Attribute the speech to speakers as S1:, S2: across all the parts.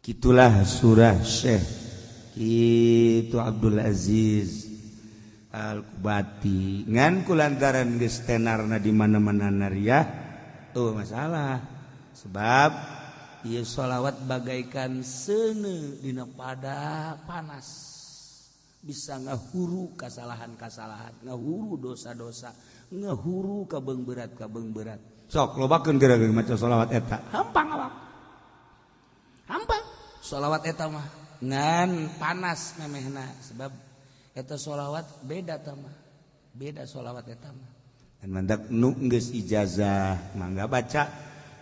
S1: Itulah surah Syekh itu Abdul Aziz Al-Kubati ngan kulantaran geus tenarna di mana-mana nariah tuh masalah sebab ieu sholawat bagaikan seuneu dina pada panas bisa ngahuru kasalahan-kasalahan ngahuru dosa-dosa ngahuru kabeung berat sok lobakeun geura-geura maca sholawat eta hampang awak hampang sholawat eta mah ngan panas memehna sebab eta sholawat beda tamah beda sholawat eta mah dan mandak nu geus ijazah mangga baca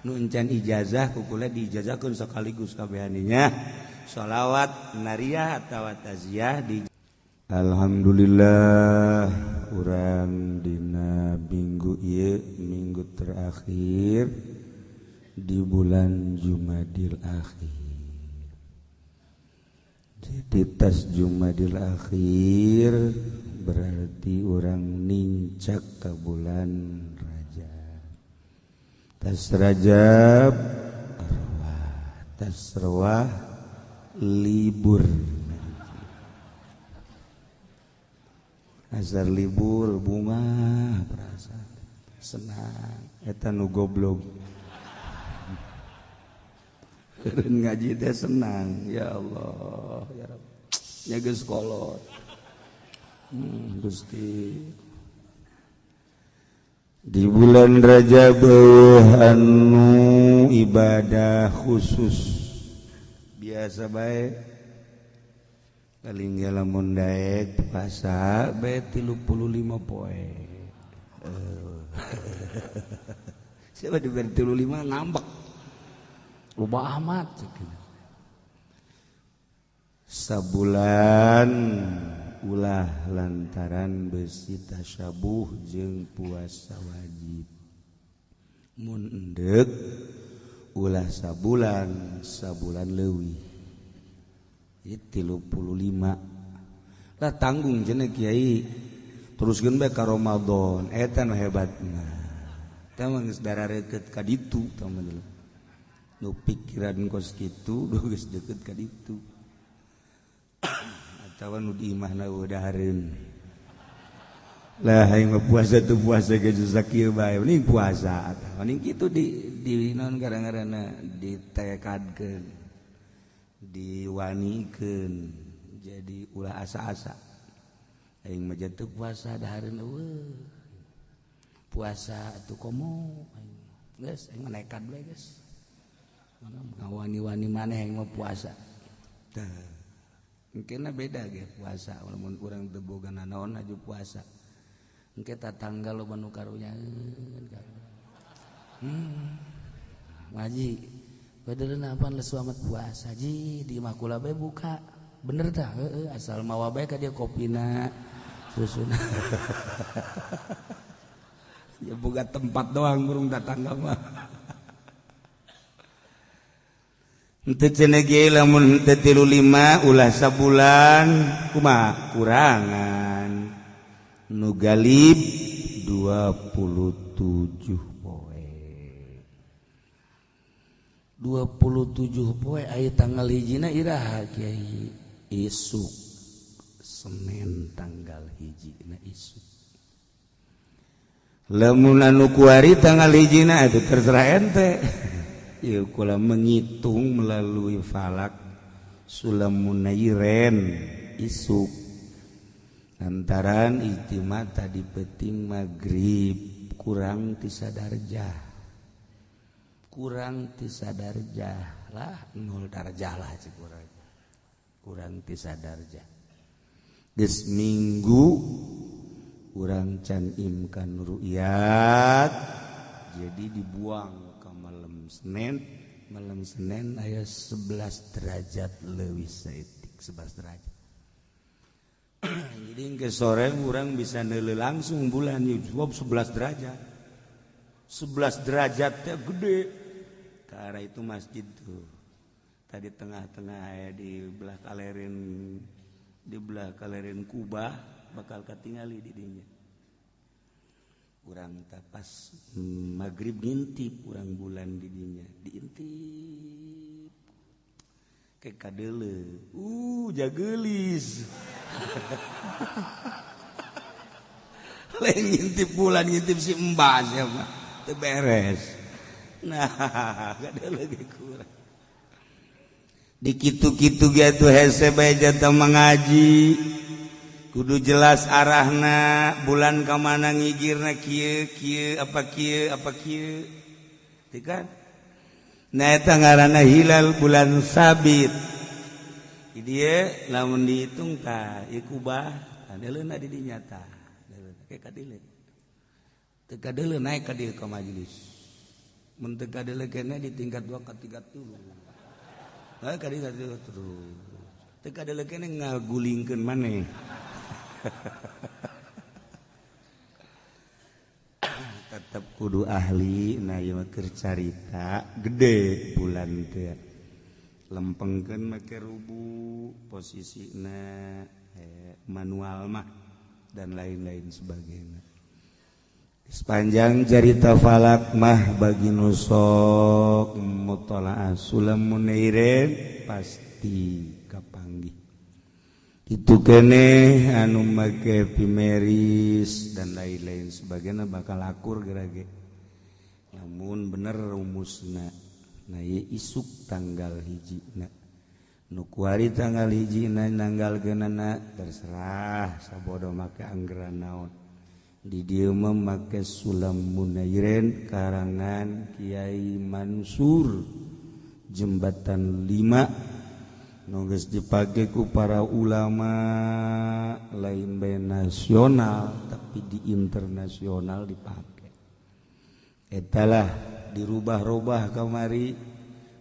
S1: nu encan ijazah kukula diijazahkeun sakaligus kabehaninya sholawat nariyah atawa taziyah di Alhamdulillah urang dina minggu ieu minggu terakhir di bulan Jumadil Akhir. Jadi tas Jumadil Akhir berarti orang nincak ke bulan Rajab. Tas Rajab arwah, tas arwah libur. Azar libur bunga perasaan senang eta nu goblok. Keren ngaji teh senang ya Allah ya Rabb nya geus kolot Gusti di bulan Rajab anu ibadah khusus biasa bae paling lamun daek puasa bae 35 poe siapa diberi 35 ngambek loba amat sabulan ulah lantaran besi tasyabuh jeung puasa wajib mun endeg ulah sabulan leuwih itu 35 lah tanggung cenah kiai teruskeun bae ka Ramadan eta nu hebatna tah mah geus darareukeut ka ditu tah mah nu pikiran kos kitu geus deukeut ka ditu atawa nu di imahna udahareun lah aing mah puasa teu puasa geus sakieu bae mending puasa atawa mending kitu di naon ngaranna ditekadkeun diwanikeun jadi ulah asa-asa aing mah teu puasa dahareun eueuh puasa atuh komo geus aing mah nekat bae geus ngawani-wani maneh yang mau puasa mungkin beda ge puasa lamun urang teu boga nanaon aju puasa engke tatangga loba nu karunyaeun ngaji badeurna apaan lesu amat puasa ji di imah kula bae buka bener tah heueuh asal mawa bae ka dia kopina susuna ya boga tempat doang burung tatangga mah henteu cenah ge lamun teu 35 ulah sabulan kumaha kurangan nu galib 27 poe 27 poe aya tanggal hijina iraha kiai isuk Senin tanggal hijina isuk lamun anu kuari tanggal hijina itu terserah ente ya kula menghitung melalui falak sulamunairen isuk antaran ijtima tadi peting maghrib kurang ti sadarjah lah 0 darjah lah cik kurang ti sadarjah geus minggu urang can imkan ru'yat jadi dibuang malam Senin aya 11 derajat leuwih saeutik 11 derajat jadi ke sore urang bisa neuleuh langsung bulan sebab 11 derajat 11 derajat teh gede ka arah itu masjid tuh tadi tengah-tengah aya di belah kalerin Kubah bakal katingali di dinya urang tapas maghrib ngintip urang bulan di dinya diintip ke kadeule jagelis lain ngintip bulan ngintip si embas ya mah teu beres nah kadeule ge kurang di kitu-kitu ge atuh hese bae jata mengaji kudu jelas arahna bulan ka mana ngigirna kieu apa kieu teu kan nah eta ngaranna hilal bulan sabit di dieu lamun dihitung tah ieu kubah adeuleuna di dinya tah kayak kadeuleu teu kadeuleu naik ka dieu ka majelis mun teu kadeuleu keneh di tingkat 2 ka 3 dulu ka dieu terus teu kadeuleu keneh ngagulingkeun maneh tetap kudu ahli na ieu keur carita gede bulan teh lempengkeun make rubu posisina manual mah dan lain-lain sebagainya sepanjang cerita falak mah bagi nusok mutalaah sulam munairin pasti kapanggih itu kene anu make pimeris dan lain-lain sebagainya bakal akur gerage namun bener rumusna nah ieu isuk tanggal hijina nu kuari tanggal hijina nanggalkeunana terserah sabodo make anggeran naon di dieu mah make sulam munairin karangan Kiai Mansur jembatan 5 nu geus dipake ku para ulama lain bae nasional tapi di internasional dipake etalah dirubah-rubah kamari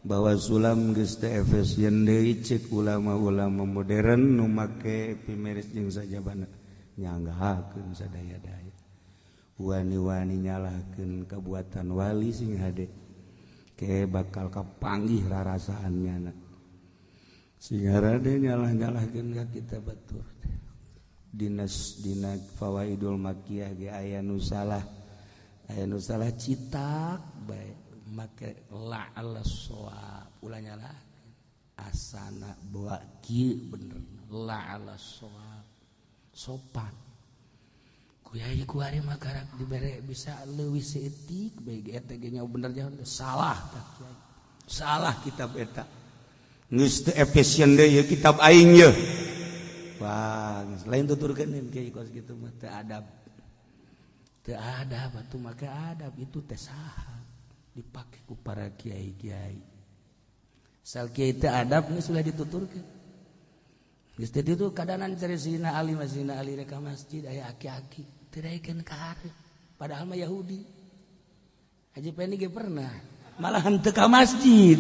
S1: bahwa sulam geus teu efisien deui ceuk ulama-ulama modern nu make pimeris jeung sajabana nyanggahakeun sadaya-daya wani-wani nyalahkeun kabuatan wali sing hade ke bakal kapanggih rarasaannya sing harade nyalah-nyalahkeun ka kita batur dina fawaidul makiyah ge aya nu salah citak bae make la ala shawab ulah nyalah asana bawa kieu bener la ala shawab sopan kuyai kuari mah karak dibere bisa leuwih seetik bae eta ge nya bener jalan salah tak kiai salah kitab eta geus teu efisien deui kitab aing ye wah lain tuturkeun kiai kos kitu mah teu adab atuh make adab itu teh saha dipake ku para kiai-kiai sal kiai teh adab geus sudah dituturkeun geus teh itu kadanan cari Sina Ali rek ka masjid aya aki-aki teu daekeun ka hareup padahal mah Yahudi Haji Pendi ge pernah malahan teu ka masjid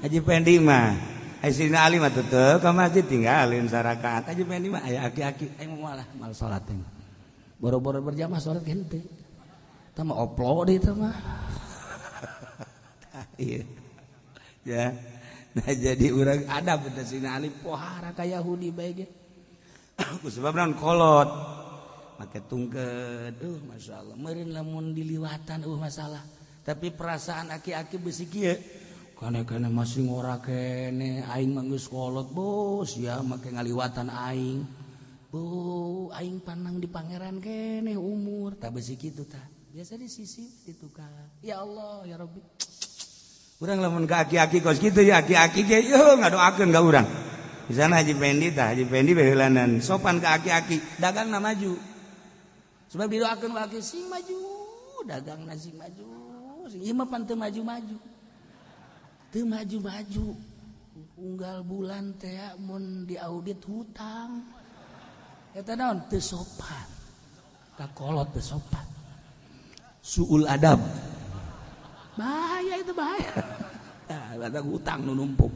S1: Haji Pendi mah Sina Ali mah teu ka masjid tinggalin sarakaat Haji Pendi mah aya aki-aki aing malah mal salat teh boro-boro berjamaah salat henteu tah mah oplo deui tah mah iya ya nah jadi urang adab teh Sina Ali pohara ka Yahudi bae ge kusebab naon kolot make tungkeun masyaallah meureun lamun diliwatan masalah tapi perasaan aki-aki beusi kieu kana masih ngora kene aing mah geus kolot bos ya make ngaliwatan aing bu aing panang di pangeran kene umur tak besi kitu tah biasa di sisi di tukang ya Allah ya Rabbi urang lamun ka aki-aki kos kitu ya aki-aki ge yo ngadoakeun ka urang misana Haji Pendi baheulanan sopan ka aki-aki dagangna maju sebab didoakeun wa aki sing maju dagangna sing maju sing ieu mah pan teu maju-maju unggal bulan teh mun diaudit hutang eta naon teu sopan kakolot teu sopan suul adab bahaya itu bahaya nah ada hutang nu numpuk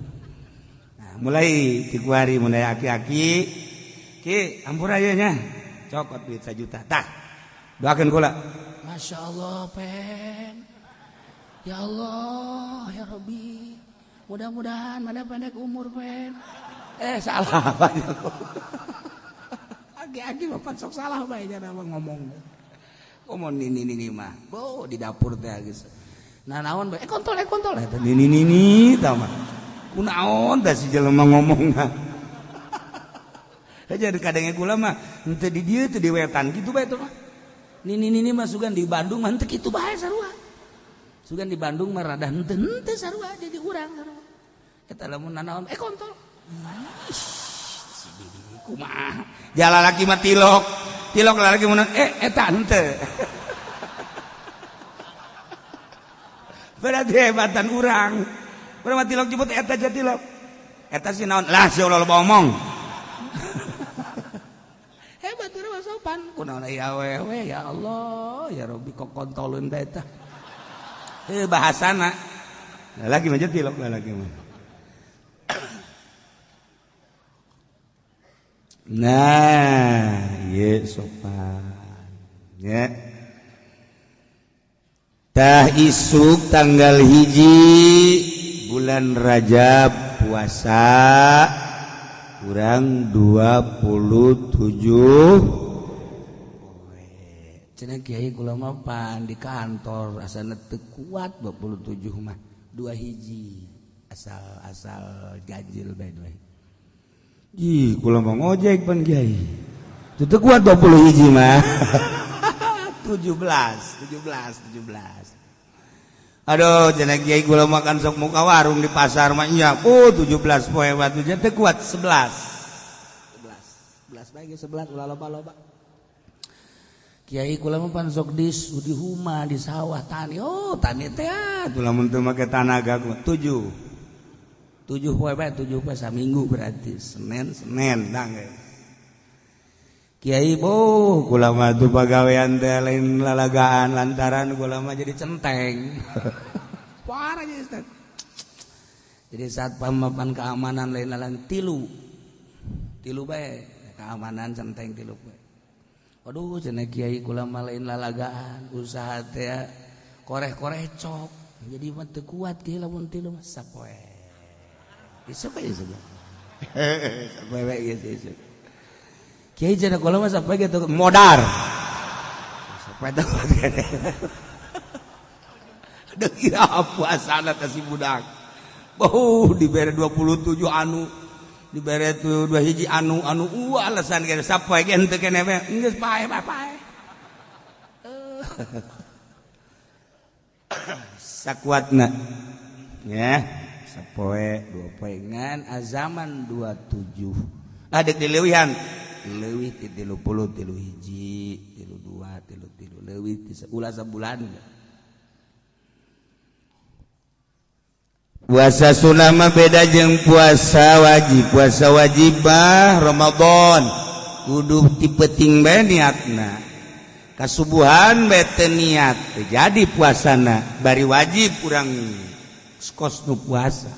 S1: nah mulai ti kuari mulai aki-aki ki ampura ieu nya cokot duit 1 juta tah doakeun kula masyaallah pen ya Allah ya Rabbi mudah-mudahan mana pendek umur pen salah banyak aki-aki bapak sok salah bae nya ngomong nini mah bo di dapur teh geus nah naon bae kontol eta nini tah mah kunaon tah si jelema ngomongna. Jadi kadangnya kula mah henteu di dieu teu di wetan kitu bae teh mah. Nini mah sugan di Bandung mah henteu kitu bae sarua. Sugan di Bandung mah rada henteu sarua jadi urang sarua. Eta lamun nanaon kontol. Si bibi kumaha. Jala laki mah tilok. Tilok lalaki mun eta henteu. Berarti hebatan urang. Urang mah tilok jemput eta jadi tilok. Eta si naon? Lah si Allah loba omong. Hebat urang mah sopan. Kunaon aya awewe ya Allah, ya Rabbi kok kontolun da eta. Bahasana. Lalaki mah jadi tilok lalaki mah. Nah, ye sopan. Ya. Tah isuk tanggal hiji bulan Rajab puasa kurang 27 cenah kiai kula mah pan di kantor asana teu kuat 27 mah 2 hiji asal ganjil bae 2 hiji. Ih, kula mah ngojek pan kiai. Teu kuat 20 hiji mah. 17. Aduh, cenah kiai kula makan sok muka warung di pasar mah nya. 17 poe batu teh kuat 11 bae 11 ulah loba-loba. Kiai kula mah pan sok di huma di sawah tani. Oh, tani teh tuh lamun teu make tanaga 7 poe bae 7 poe saminggu berarti Senin dang. Kiai kula mah tuh pagawean teh lain lalagaan lantaran kula mah jadi centeng. Parah ya Ustaz. Jadi saat pamapan keamanan lain lalang tilu bae keamanan centeng tilu bae. Waduh cenah kiai kula mah lain lalagaan usaha teh koreh-koreh cok. Jadi mah teu kuat kieu lamun tilu mah sapoe. Isuk aja saja. Sapoe bae geus. Kiai cenah kula mah sampai gitu modar. Sampai teh. Aduh kira puasana teh si budak. Dibere 27 anu dibere 2 hiji anu alasan ge sapoe ge henteu keneh we. Geus pae. Sakuatna. Ya, sapoe 2 poe ngan azaman 27. Adek dileuwihan leuwih ti 30 3 hiji 32 33 leuwih ti ulah sabulan. Puasa sunah mah beda jeung puasa wajib. Puasa wajib mah Ramadan kudu tipeting bae niatna. Kasubuhan bae teu niat jadi puasana. Bari wajib urang kos nu puasa.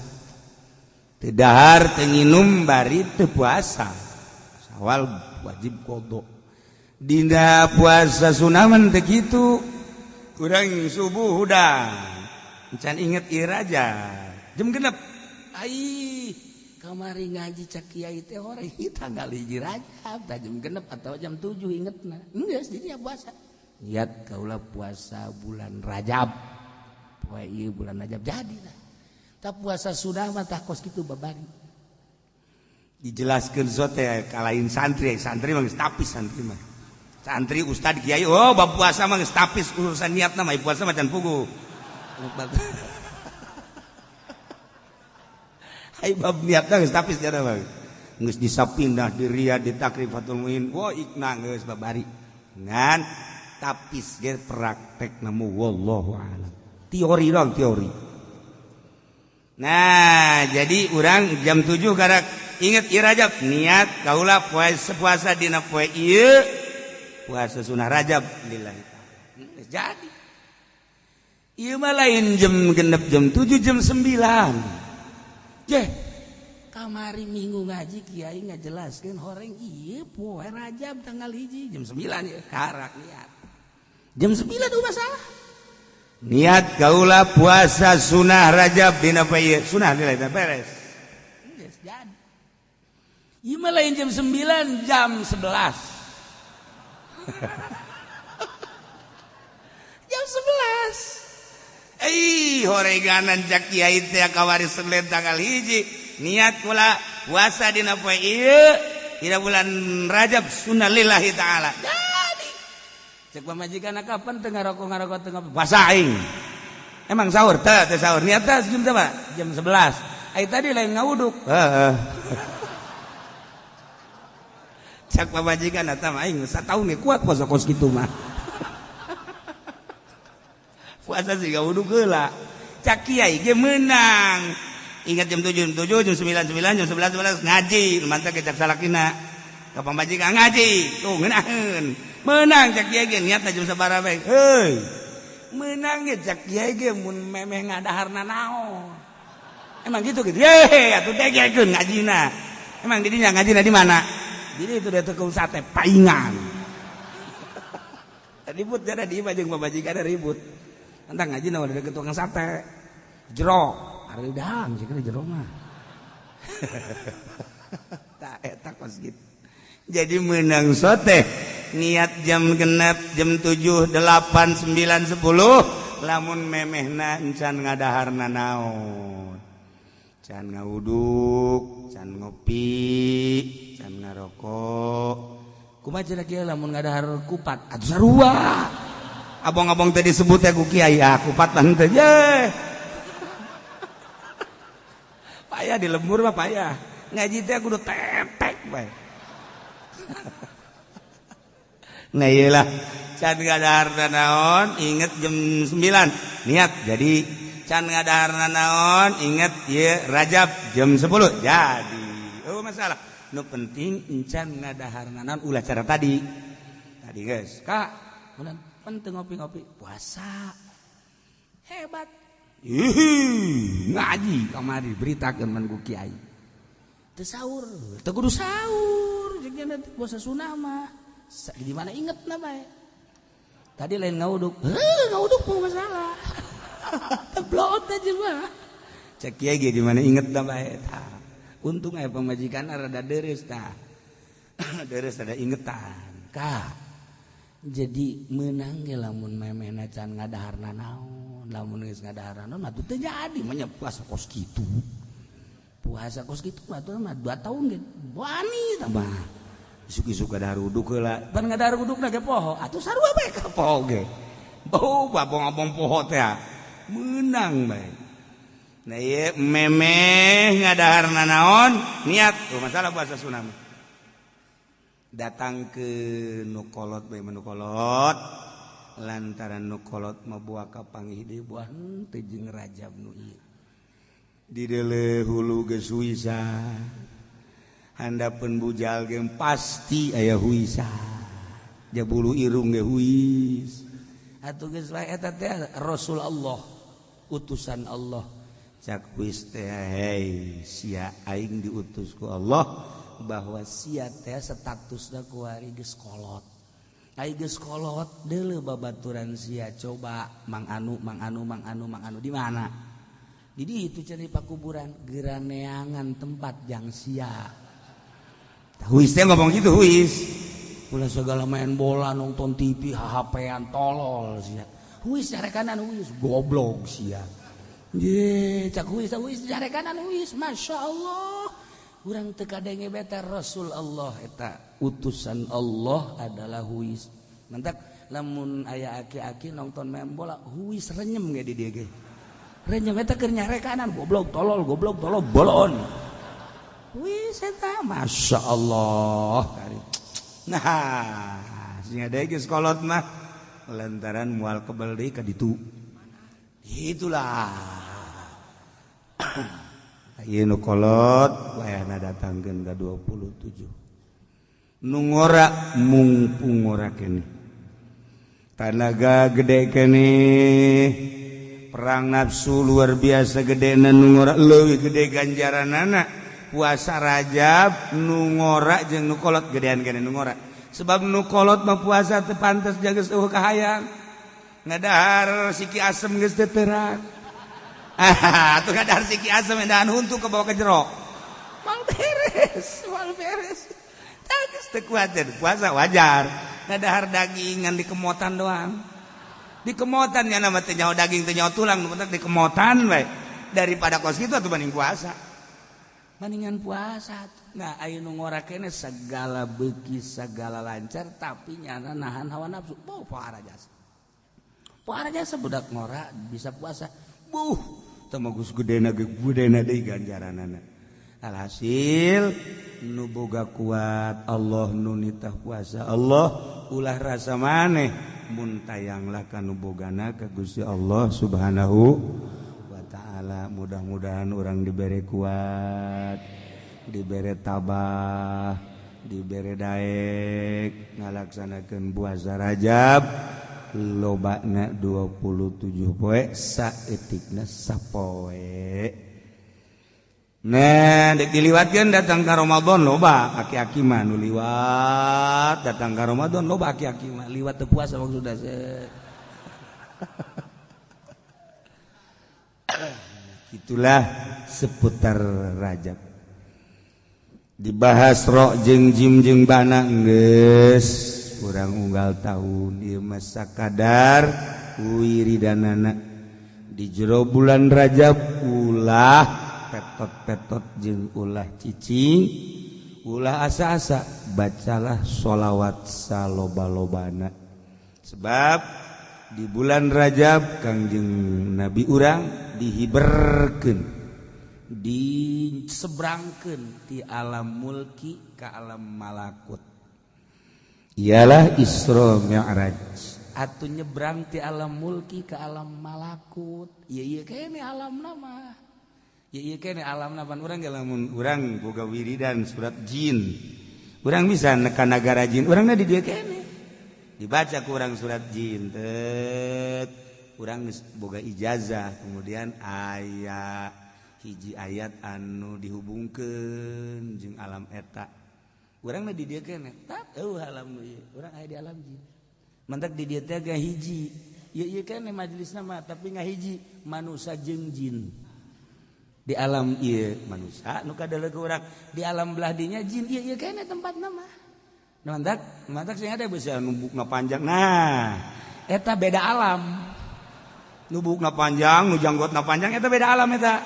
S1: Teu dahar teu nginum bari teu puasa. Awal wajib qada. Dina puasa sunah mah teh kitu. Urang subuh udah encan inget ieu raja. Jam 6. Ai kamari ngaji cak kiai teh hore tanggal 1 Rajab tah jam 6 atau jam 7 ingetna. Geus jadi puasa. Niat kaula puasa bulan Rajab. Poe ieu bulan Rajab jadi lah. Tah puasa sunah mah tah kos kitu babari. Dijelaskeun sote kalain santri mah geus tapis santri mah. Santri ustad kiai bab puasa mah geus tapis urusan niatna mah puasa mah can pugu. Ai bab niatna geus tapis jana mah. Geus disapindah di riyad di takrifatul muin. Ikna geus babari. Ngan tapis ge praktekna mu wallahu a'lam. Teori dong teori. Nah, jadi urang jam 7 gara inget ieu Rajab niat kaula puasa dina poe ieu puasa sunah Rajab lillahi ta'ala. Jadi ieu mah lain jam genep jam 7 jam 9. Kamari minggu ngaji kiai ngajelaskeun horeng ieu poe Rajab tanggal 1 jam 9 ya harak niat. Jam 9 tuh masalah. Niat kaula puasa sunah Rajab dina poe ieu sunah nilai beres. Geus jadi. Ieu mah lain jam 9 jam 11. Jam 11. horeganan cak kiai teh kawari Senin tanggal 1 niat kula puasa dina poe ieu dina bulan Rajab sunnah lillahi taala. Jadi cek pamajikan kapan teu ngaroko teu puasa aing. Emang sahur teh sahur niat teh jam berapa? Jam 11. Ai tadi lain ngawuduk. Heeh. Cak pamajikan eta mah aing sataun ge kuat puasa kos kitu mah. Puasa sih ngawuduk heula. Cak kiai ge meunang. Ingat jam 7, jam 9, jam 11 ngaji. Mantap ke cak salakina. Ka pamajikan ngaji. Tuh ngeunaheun. Meunang cak kiai ge niatna jam sabaraha bae. Heuy. Meunang ge cak kiai ge mun memeh ngadaharna naon. Emang gitu. Ye, atuh degekeun ngajina. Emang di dinya ngajina di mana? Jadi itu dia tukang sate paingan. Ribut jadi di imah jeung pamajikan ribut. Entah ngaji naon ada tukang sate. Jero, ari dahang sih kan jero mah. Tak eta kos gitu. Jadi menang sote niat jam genep jam 7, 8, 9, 10 lamun memehna encan ngadaharna naon. Can ngawuduk, can ngopi, can ngarokok. Kumaha cenah kieu lamun ngadahar kupat atuh sarua. Abong-abong tadi disebut ya ku kiai kupat teh ye. Payah di lembur mah payah. Ngaji teh kudu tetek bae. Nah iyalah can ngadaharna naon inget jam 9 niat jadi can ngadaharna naon inget ye Rajab jam 10 jadi masalah nu penting encan ngadaharna naon ulah cara tadi guys kak ulah penting ngopi-ngopi puasa hebat ngaji kamari beritakeun man ku kiai teu sahur teu kudu sahur jeung puasa sunah mah di mana ingetna bae tadi lain ngawuduk mah masalah teblot aja mah cek kiai ge di mana ingetna bae tah untung aya pamajikan rada deres tah deres ada ingetan kak jadi meunang ge lamun memehna can ngadaharna naon lamun geus ngadaharna naon atuh teu jadi mah puasa kos kitu mah atuh mah 2 tahun ge wani tah mah isuk-isuk kadahar uduk heula pan ngadahar udukna ge poho atuh sarua bae ka poho ge bau babong-abong poho teh meunang bae nah ieu memeh ngadaharna naon niat tuh masalah puasa sunah datang ke nukolot bae menukolot lantaran nukolot mah buah ka panggih deui buah teu jeung Rajab nu ieu di deuleu hulu geus huisa handapeun bujal ge pasti aya huisa jabulu irung ge huis atuh geus lae eta teh Rasul Allah utusan Allah cak huis teh hei sia aing diutus ku Allah bahwa sia teh statusna kuari geus kolot ai geus kolot deuleu babaturan sia coba Mang Anu di mana di ditu cari pakuburan geraneangan tempat jang sia huis teh ngomong gitu huis ulah segala main bola nonton TV HP-an tolol sia huis carekanan huis goblok sia ye cak huis carekanan huis masyaallah urang teu kadenge beta Rasul Allah eta utusan Allah adalah huis mantap lamun aya aki-aki nonton main bola huis renyem ge di dieu ge renyem eta keur nyarekanan goblok tolol bolon wis eta masyaallah nah sing ada geus kolot mah lantaran moal kebal deui ka ditu itulah ieu nu kolot wayahna datangkeun ka 27 nu ngora mungpung ngora keneh tanaga gede keneh perang nafsu luar biasa gedena nu ngora leuwih gede ganjaranana puasa Rajab nu ngora jeung nu kolot gedean keneh nu ngora sebab nu kolot mah puasa teu pantes jaga eueuh kahayang ngadahar siki asem geus teu teurak atuh ngadahar siki asem endahan huntu ke bawah ke jero mal beres tah geus teu kuat puasa wajar ngadahar daging ngan dikemotan doang di kemotan ya nama teh nyaho daging teh nyaho tulang nu penting di kemotan we daripada kos kitu atuh banding puasa bandingan puasa. Nah aya nu ngorakene segala beuki segala lancar tapi nyana nahan hawa nafsu pohara jasa budak ngora bisa puasa teu mah geus gedena deui ganjaranana. Alhasil nu boga kuat Allah nu nitah puasa Allah ulah rasa maneh mun tayanglah ka nu bogana ka Gusti Allah Subhanahu wa taala. Mudah-mudahan urang dibere kuat, dibere tabah, dibere daek ngalaksanakeun puasa Rajab lobana 27 poe saeutikna sapoe. Nah, dek diliwatkeun datang ka Ramadan loba aki-aki mah nu liwat datang ka Ramadan loba aki-aki mah liwat teu puasa maksudna itulah seputar Rajab. Dibahas rok jeung jim jeung bana geus urang unggal tahun ieu mah sakadar wiridanana di jero bulan Rajab ulah petot-petot jeung ulah cicing ulah asa-asa bacalah sholawat saloba-lobana sebab di bulan Rajab Kangjeng Nabi urang dihiberkeun disebrangkeun ti alam mulki ka alam malakut ialah Isra Mi'raj atuh nyebrang ti alam mulki ka alam malakut ieu kene alamna mah ieu kene alamna pan urang ge lamun urang boga wiridan surat jin urang bisa ka nagara jin urangna di dieu kene dibaca ku urang surat jin tet urang geus boga ijazah kemudian aya hiji ayat anu dihubungkeun jeung alam eta urangna di dieu kene tak alam nu ieu urang aya di alam jin mantak di dieu teh ga hiji ieu kene majelisna mah tapi ngahiji manusia jeung jin di alam ieu manusia nu kadaleuk urang di alam belah dinya jin ieu kene tempatna mah mantak sing ada bisa nubukna panjang nah eta beda alam nubukna panjang nu janggotna panjang eta beda alam eta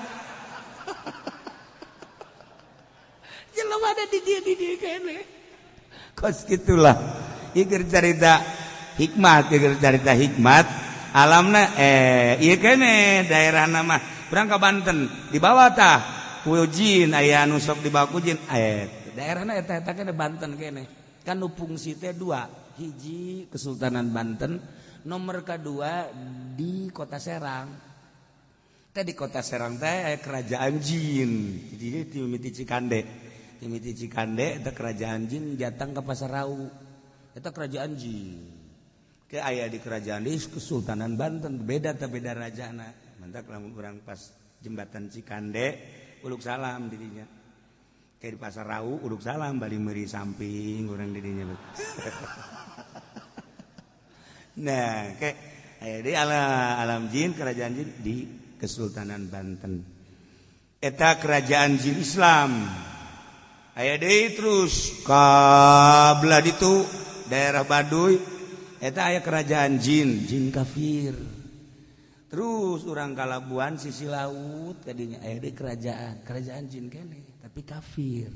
S1: jelema ada di dieu kene kos kitulah ieu carita hikmat alamna ieu kene daerahna mah urang ka Banten di bawah tah ku jin aya anu sok dibawa ku jin daerahna eta kene Banten kene kan nu fungsi teh dua hiji Kesultanan Banten nomor kedua di Kota Serang teh di Kota Serang teh aya kerajaan jin jadi ti mimiti Cikande eta kerajaan jin jatang ka Pasar Rau eta kerajaan jin ke aya di kerajaan di Kesultanan Banten beda teh beda rajana mantak lamun urang pas jembatan Cikande uluk salam dirinya kayak di Pasar Rau uluk salam bali meuri samping urang dirinya nah kayak aya di alam jin kerajaan jin di Kesultanan Banten eta kerajaan jin Islam aya deui terus ka belah ditu daerah Baduy eta aya kerajaan jin kafir. Terus orang Kalabuan sisi laut kadinya aya deui kerajaan jin kene tapi kafir.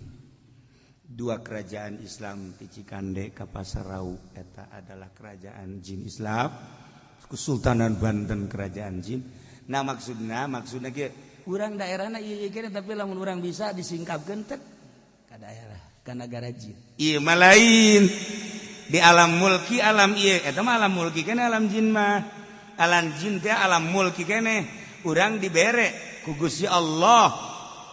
S1: Dua kerajaan Islam di Cikande ka Pasar Rau eta adalah kerajaan jin Islam. Kesultanan Banten kerajaan jin. Nah maksudna ge urang daerahna ieu kene tapi lamun urang bisa disingkapkeun teh ka daerah ka nagara jin. Ieu mah lain. Di alam mulki alam ieu eta mah alam mulki kene alam jin mah. Alam jin teh alam mulki kene urang dibere ku Gusti Allah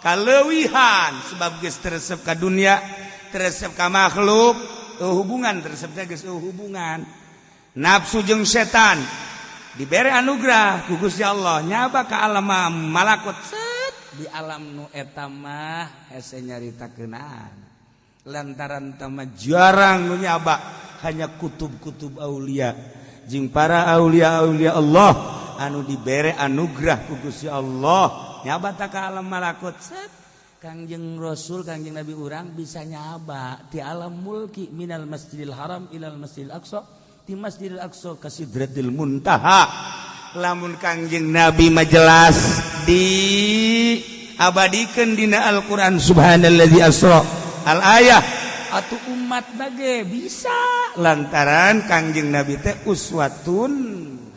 S1: kaleuwihan sebab geus teresep ka dunia teresep ka makhluk hubungan teresepna geus hubungan nafsu jeung setan dibere anugerah ku Gusti Allah nyaba ka alam malakut set di alam nu eta mah hese nyaritakeunaan lantaran tama jarang nu nyaba hanya kutub-kutub aulia jeung para aulia-aulia Allah anu dibere anugerah ku Gusti Allah nyaba ka alam malakut set Kangjeng Rasul Kangjeng Nabi urang bisa nyaba ti alam mulki minal Masjidil Haram ilal Masjidil Aqsa di Masjidil Aqsa ka Sidratil Muntaha. Lamun Kangjeng Nabi majelas diabadikeun dina Al-Qur'an subhanalladzi asra al-ayah atuh umat nage bisa lantaran Kangjeng Nabi teh uswatun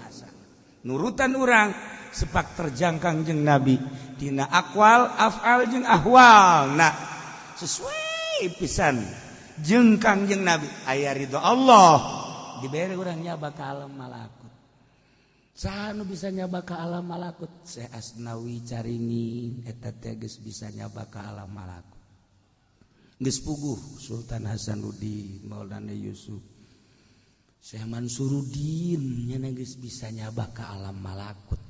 S1: hasanah. Nurutan urang sepak terjang Kangjeng Nabi dina aqwal, af'al jeung ahwal. Nah, sesuai pisan jeung Kangjeng Nabi aya ridho Allah dibere urang nyaba ka alam malakut. Saha nu bisa nyaba ka alam malakut? Syekh Asnawi caringin eta teh geus bisa nyaba ka alam malakut. Geus puguh Sultan Hasanuddin, Maulana Yusuf, Syekh Mansuruddin nya geus bisa nyaba ka alam malakut.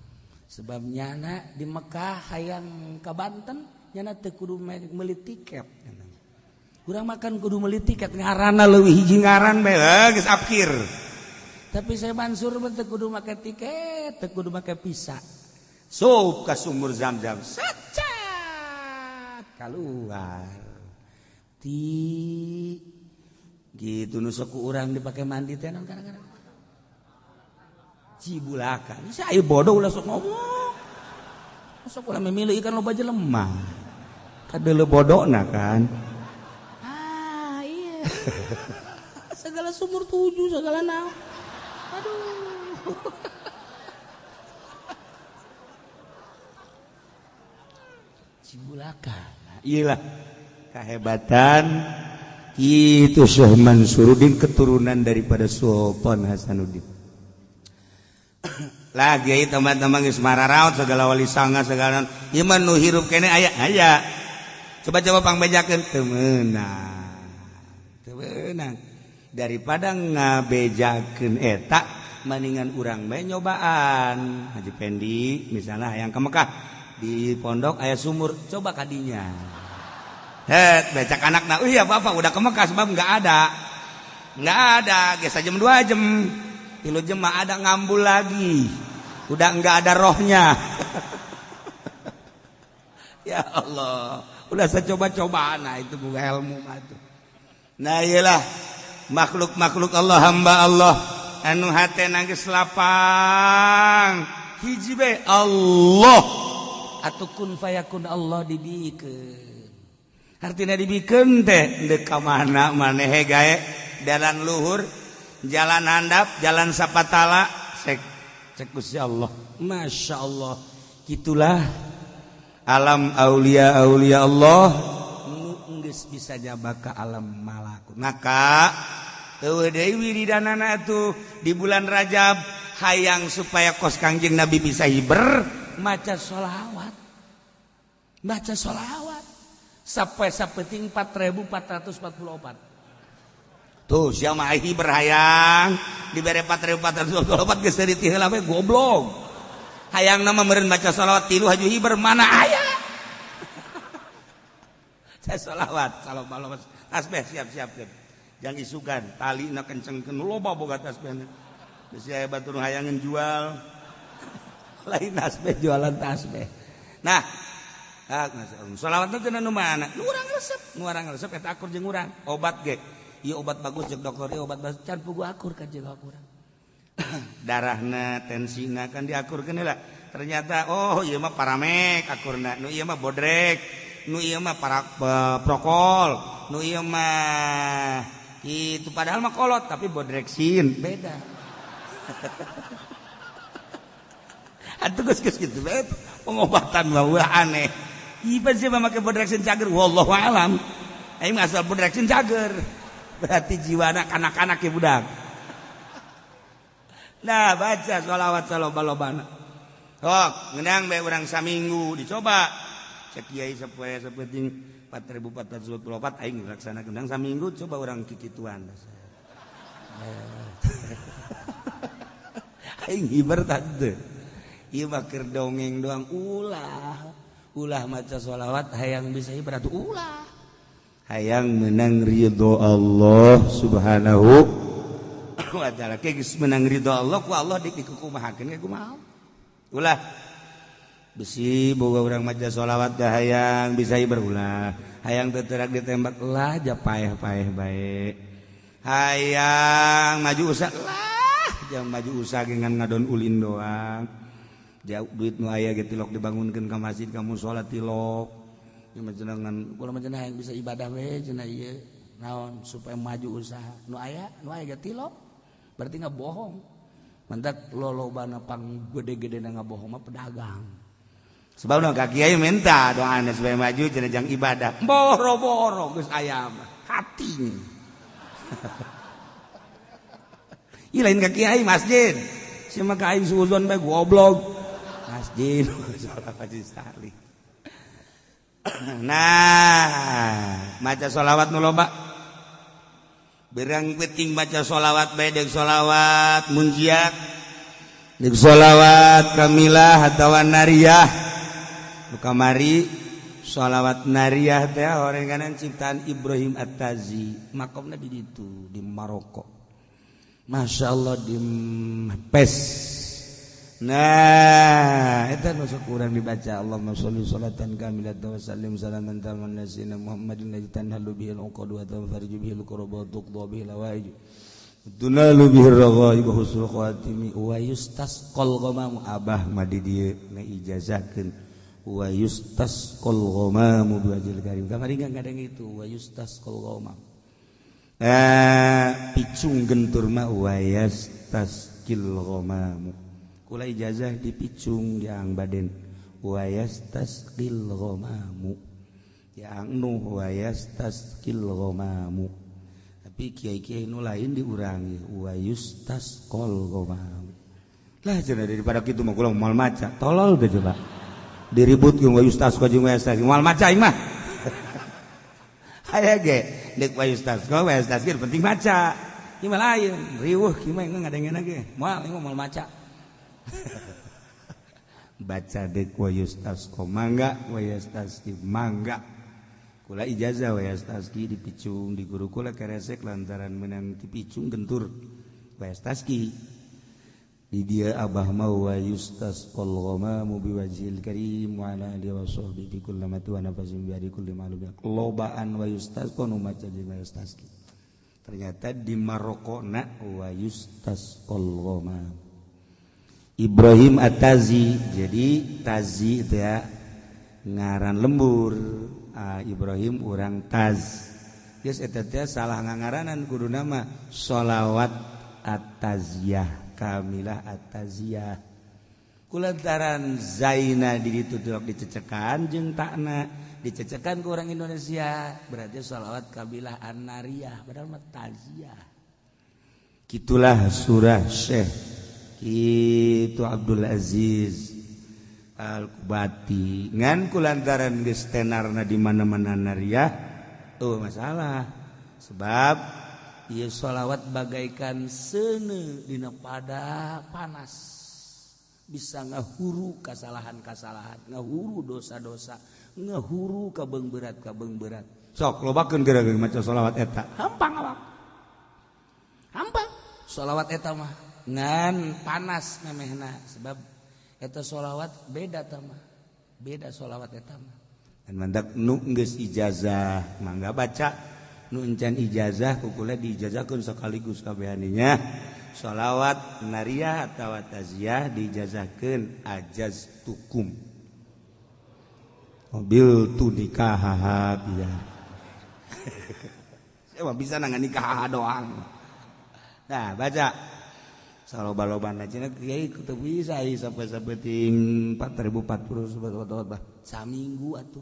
S1: Sebab nyana di Mekah hayang ka Banten nyana teu kudu meuli tiket. Urang makan kudu meuli tiket ngaranna leuwih hiji ngaran bae geus akhir. Tapi saya Mansur teu kudu make tiket, teu kudu make visa. Sup ka sumur Zam-Zam, sacat kaluar. Ti gitu nu sok urang dipake mandi teh naon kadang-kadang. Cibulaka. Bisa aya bodoh ulah sok ngomong. Sok ulah memilih ikan loba jelema. Kadeuleu bodona kan. Ah, iya. Segala sumur 7, segala naon. Aduh. Cibulaka. Nah, iyalah kehebatan itu Syekh Mansuruddin keturunan daripada Sultan Hasanuddin. Lagi teman-teman geus mararaot segala wali sanga segala ieu mah nu hirup kene aya. Coba pangbejakeun teu meunang. Teu meunang. Daripada ngabejakeun eta mendingan urang bae nyobaan. Haji Pendi misalnya hayang ke Mekah di pondok aya sumur, coba kadinya. Becak anakna, iya bapak udah ke Mekah sebab nggak ada, geus jam 2 jam, 3 jam mah ada ngambul lagi, udah nggak ada rohnya. Ya Allah, udah saya coba-coba, nah itu bukan ilmu mah tuh. Nah iyalah makhluk Allah, hamba Allah anu hatena geus lapang hiji bae Allah atuh kun fayakun Allah dibikeun. Artina dibikeun teh deuk ka mana maneh gae dalan luhur, jalan handap, jalan sapatala cek Gusti Allah. Masya Allah, gitulah alam aulia Allah geus bisa nyaba ka alam malakut. Maka teu deui wiridanana atuh di bulan Rajab hayang supaya kos Kangjeng Nabi bisa hiber maca sholawat. Sampai sapeting 4444. Tuh sia mah hiber hayang dibere 4444 geus teu ditiheula we goblok. Hayang nama meureun maca sholawat 3 haju hiber mana aya? Saya sholawat, tasbih siap. Jangan isugan, tali na kencengkeun loba boga tasbihna. Geus aya batur hayangin jual. Lain tasbih jualan tasbih. Nah, sholawat teh nu mana? Nu urang resep eta akur jeung urang. Obat ge. Ieu obat bagus jeung dokter ieu obat bagus can pugu akur ka jeung urang. Darahna, tensina kan diakurkeun heula. Ternyata ieu mah paramek akurna, nu ieu mah bodrek. Nu ieu mah prokol, nu ieu mah itu padahal mah kolot tapi bodreksin beda. Atuh geus kitu bae pengobatan mah ulah aneh. Ieu sih mah make bodreksin cager wallahu alam. Aing mah asal bodreksin cager. Berarti jiwana kanak-kanak ya budak. Nah, baca sholawat saloba-lobana. Ngeunang bae urang saminggu dicoba. Cek kiai sapoe sapeting 4444 aing laksanakeun undang saminggu coba urang kikituan. Aing hiber tante. Ieu mah keur dongeng doang ulah maca sholawat hayang bisa hiber atuh ulah. Hayang menang ridho Allah Subhanahu wa taala. Geus menang ridho Allah ku Allah dikumahakeun ge kumaha. Ulah besi boga urang maca sholawat dah hayang bisa berulah hayang teterak ditembak lah aja paeh bae hayang maju usah lah jangan maju usaha dengan ngadon ulin doang jauh duit nu aya ge tilok dibangunkeun ka masjid kamu salat tilok ieu mah jenengan kumaha mah yang bisa ibadah we cenah ieu naon supaya maju usaha nu aya ge tilok berarti ngabohong mentak lolobana pang gede-gedena ngabohong mah pedagang sebab nu ka kiai minta doana supaya maju cenah jang ibadah boro-boro geus aya mah hati ih lain ka kiai masjid sia mah ka aing suuzon bae goblok masjid salat Haji Salih nah maca sholawat nu loba berang penting baca sholawat bae deuk sholawat munjiat deuk sholawat kamilah atawa nariyah nu kamari sholawat nariyah teh horenganan ciptaan Ibrahim At-Tazi makomna di ditu di Maroko Masya Allah di pes nah eta nu sok urang dibaca Allahumma sholli sholatan kamilatan wa sallim salaman taman nasina Muhammadin ladzi tanhalu bihil uqadu wa tafarju bihil qurba tuqda bihil hawaij tunalu bihir raghaib husnul khatimi wa yustasqal ghamam abah madi dieu na ijazahkeun wa yustasqal ghamam biwajhil karim kamari ngadeng itu wa yustasqal ghamam picung gentur mah wayas taskil ghamam kula ijazah di picung yang baden wayas taskil ghamam yang nu wayas taskil ghamam tapi kiai-kiai nu lain diurangi wayus taskol ghamam lah cenah daripada kitu mah kula moal maca tolol teh coba diributkeun wayus taskol jeung wayas taskil moal maca ieu mah aya ge dek wayus taskol wayus taskil penting maca ieu mah lain riweuh kieu mah ngadengeuna ge moal ieu moal maca baca dek wayus taskol mangga wayus taskil mangga kula ijazah wayas taskil di picung di guru kula keresek lantaran menang ti picung gentur wayas taskil di dia abah mau wayus taskol ghamamu biwajhil karim wa ala alihi washabbihi bi kulli mati wa nafasin bi adi kulli ma'lum lobaan wayus taskol nu maca jeung wayus taskil ternyata di Maroko na wayus taskol ghamam Ibrahim At-Tazi jadi Tazi itu ya ngaran lembur Ibrahim urang Taz geus eta teh salah ngangaranan kudu nama sholawat At-Taziyah kamilah At-Taziyah kulantaran zaina di ditu dicecekan jeung takna dicecekan ku orang Indonesia berarti sholawat kamilah An-Nariyah padahal mah Taziyah kitulah surah Syekh itu Abdul Aziz Al-Kubati ngan kulantaran geus tenarna di mana-mana nariyah masalah sebab ieu sholawat bagaikan seuneu dina pada panas bisa ngahuru kasalahan-kasalahan ngahuru dosa-dosa ngahuru kabeung berat sok lobakeun geura maca sholawat eta hampang awak hampang sholawat eta mah ngan panas memehna sebab eta sholawat beda tamah beda sholawat eta mah dan mandak nu geus ijazah mangga baca nu encan ijazah kukula diijazahkeun sakaligus kabehaninya sholawat nariyah atawa taziyah diijazahkeun ajaztukum mobil tu nikah ya saya bisa nangan nikah doang nah baca saloba-lobana cenah kiai kudu bisa sampai sabeting 4040 sobat-sobat saminggu atuh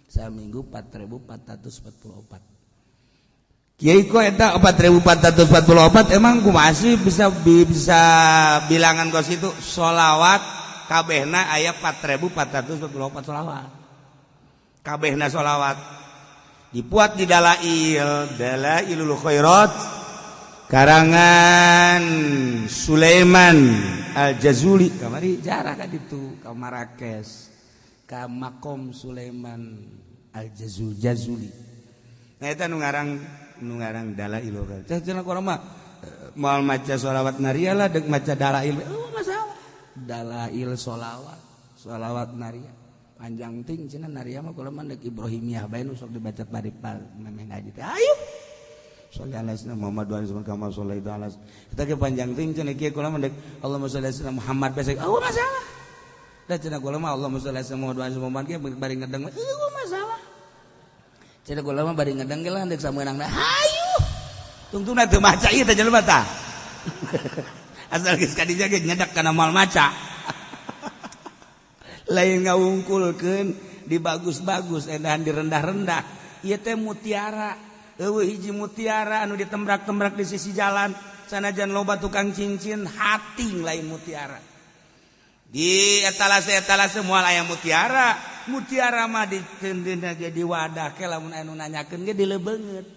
S1: saminggu 4444 kiai ko eta 4444 emang kumaha sih bisa bilangan kos itu sholawat kabehna aya 4444 sholawat kabehna sholawat dipuat di Dalailul Khairat karangan Sulaiman Al-Jazuli kamari jarah ka ditu ka Marrakesh ka makom Sulaiman Al-Jazuli nah eta nu ngarang Dalailul Khairat cenah urang mah moal maca sholawat nariyah lah deuk maca dalail masalah dalail sholawat nariyah panjang ting cenah nariyah mah kula mah deuk Ibrahimiyah bae nu sok dibaca paripal memeh ngaji teh ayo sholli ala sayyidina Muhammad wa ala kama sholaita ala kita ke panjang ting cenah kieu kula mendek Allahumma sholli ala sayyidina Muhammad besek masalah da cenah kula mah Allahumma sholli ala sayyidina Muhammad wa ala Muhammad kieu bari ngedeng masalah cenah kula mah bari ngedeng ge lah dek sameunangna hayu tungtungna teu maca ieu teh jelema tah asal geus ka dieu ge nyedak kana moal maca lain ngawungkulkeun di bagus-bagus edahan di rendah-rendah ieu teh mutiara eueuh hiji mutiara anu ditembrak-tembrak di sisi jalan sanajan loba tukang cincin hating lain mutiara di etalase moal aya mutiara mah dikeundeuna ge di wadah ke lamun anu nanyakeun ge dileubeungeut